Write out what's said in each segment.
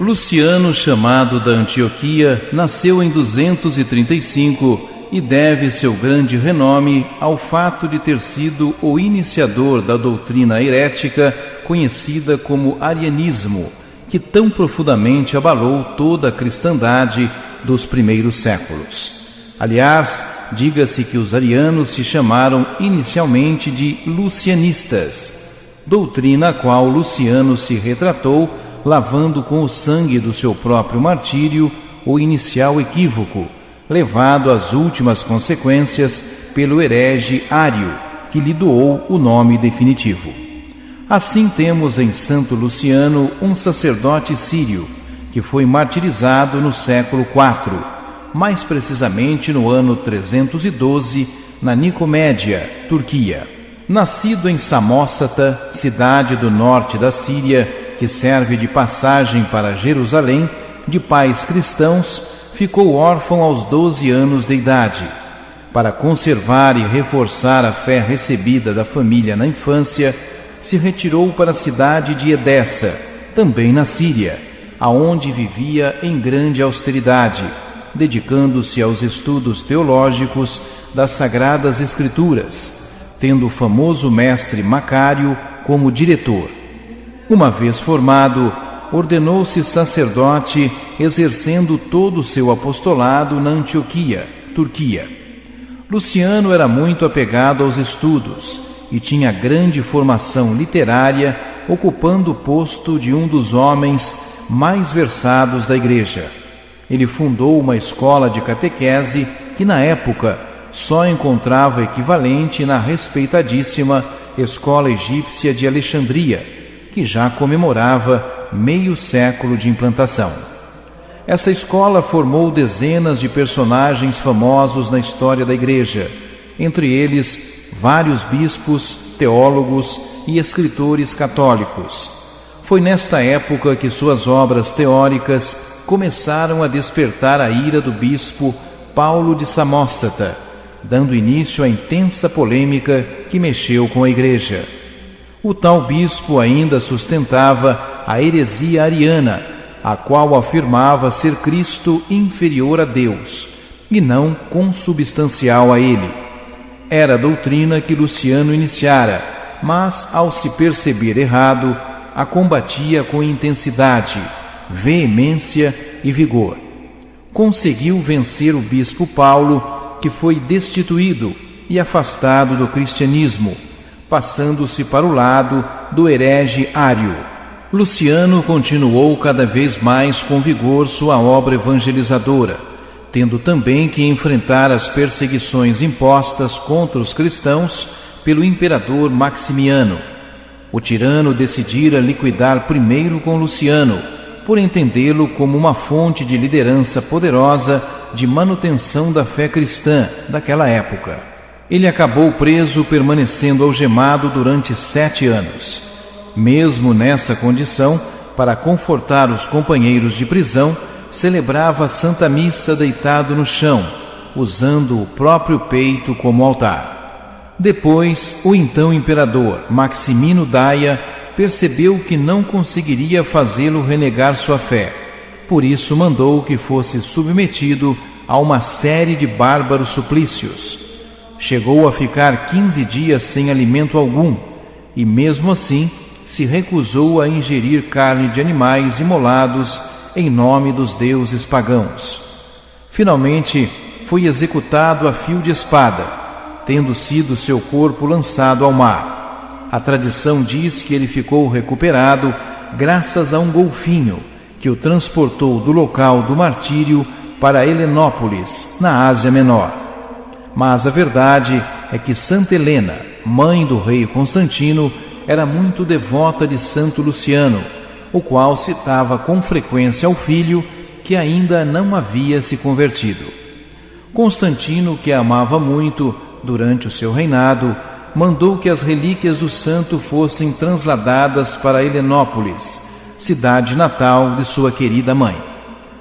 Luciano, chamado da Antioquia, nasceu em 235 e deve seu grande renome ao fato de ter sido o iniciador da doutrina herética conhecida como arianismo, que tão profundamente abalou toda a cristandade dos primeiros séculos. Aliás, diga-se que os arianos se chamaram inicialmente de lucianistas, doutrina a qual Luciano se retratou, lavando com o sangue do seu próprio martírio o inicial equívoco, levado às últimas consequências pelo herege Ário, que lhe doou o nome definitivo. Assim temos em Santo Luciano um sacerdote sírio, que foi martirizado no século IV, mais precisamente no ano 312, na Nicomédia, Turquia. Nascido em Samósata, cidade do norte da Síria, que serve de passagem para Jerusalém, de pais cristãos, ficou órfão aos 12 anos de idade. Para conservar e reforçar a fé recebida da família na infância, se retirou para a cidade de Edessa, também na Síria, aonde vivia em grande austeridade, dedicando-se aos estudos teológicos das Sagradas Escrituras, tendo o famoso mestre Macário como diretor. Uma vez formado, ordenou-se sacerdote, exercendo todo o seu apostolado na Antioquia, Turquia. Luciano era muito apegado aos estudos e tinha grande formação literária, ocupando o posto de um dos homens mais versados da Igreja. Ele fundou uma escola de catequese que, na época, só encontrava equivalente na respeitadíssima Escola Egípcia de Alexandria, que já comemorava meio século de implantação. Essa escola formou dezenas de personagens famosos na história da Igreja, entre eles vários bispos, teólogos e escritores católicos. Foi nesta época que suas obras teóricas começaram a despertar a ira do bispo Paulo de Samósata, dando início à intensa polêmica que mexeu com a Igreja. O tal bispo ainda sustentava a heresia ariana, a qual afirmava ser Cristo inferior a Deus, e não consubstancial a ele. Era a doutrina que Luciano iniciara, mas, ao se perceber errado, a combatia com intensidade, veemência e vigor. Conseguiu vencer o bispo Paulo, que foi destituído e afastado do cristianismo, passando-se para o lado do herege Ário. Luciano continuou cada vez mais com vigor sua obra evangelizadora, tendo também que enfrentar as perseguições impostas contra os cristãos pelo imperador Maximiano. O tirano decidira liquidar primeiro com Luciano, por entendê-lo como uma fonte de liderança poderosa de manutenção da fé cristã daquela época. Ele acabou preso, permanecendo algemado durante 7 anos. Mesmo nessa condição, para confortar os companheiros de prisão, celebrava a Santa Missa deitado no chão, usando o próprio peito como altar. Depois, o então imperador Maximino Daia percebeu que não conseguiria fazê-lo renegar sua fé. Por isso mandou que fosse submetido a uma série de bárbaros suplícios. Chegou a ficar 15 dias sem alimento algum e, mesmo assim, se recusou a ingerir carne de animais imolados em nome dos deuses pagãos. Finalmente, foi executado a fio de espada, tendo sido seu corpo lançado ao mar. A tradição diz que ele ficou recuperado graças a um golfinho que o transportou do local do martírio para Helenópolis, na Ásia Menor. Mas a verdade é que Santa Helena, mãe do rei Constantino, era muito devota de Santo Luciano, o qual citava com frequência ao filho que ainda não havia se convertido. Constantino, que a amava muito durante o seu reinado, mandou que as relíquias do santo fossem transladadas para Helenópolis, cidade natal de sua querida mãe.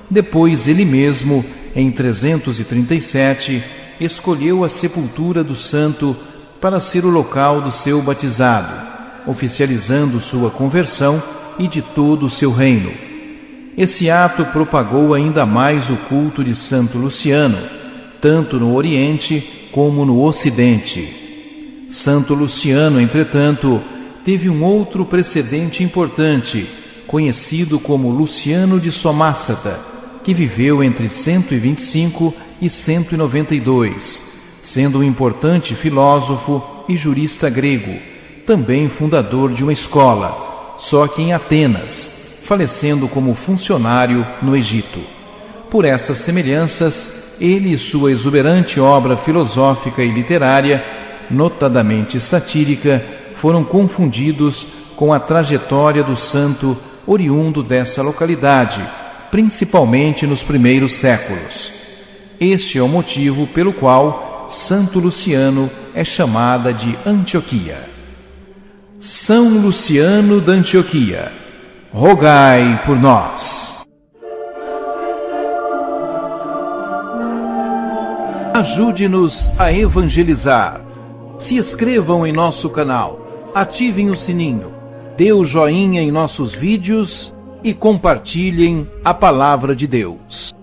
Depois ele mesmo, em 337, escolheu a sepultura do santo para ser o local do seu batizado, oficializando sua conversão e de todo o seu reino. Esse ato propagou ainda mais o culto de Santo Luciano, tanto no Oriente como no Ocidente. Santo Luciano, entretanto, teve um outro precedente importante, conhecido como Luciano de Samosata, que viveu entre 125 e 192, sendo um importante filósofo e jurista grego, também fundador de uma escola, só que em Atenas, falecendo como funcionário no Egito. Por essas semelhanças, ele e sua exuberante obra filosófica e literária, notadamente satírica, foram confundidos com a trajetória do santo oriundo dessa localidade, principalmente nos primeiros séculos. Este é o motivo pelo qual Santo Luciano é chamada de Antioquia. São Luciano da Antioquia, rogai por nós. Ajude-nos a evangelizar. Se inscrevam em nosso canal, ativem o sininho, dê o joinha em nossos vídeos e compartilhem a palavra de Deus.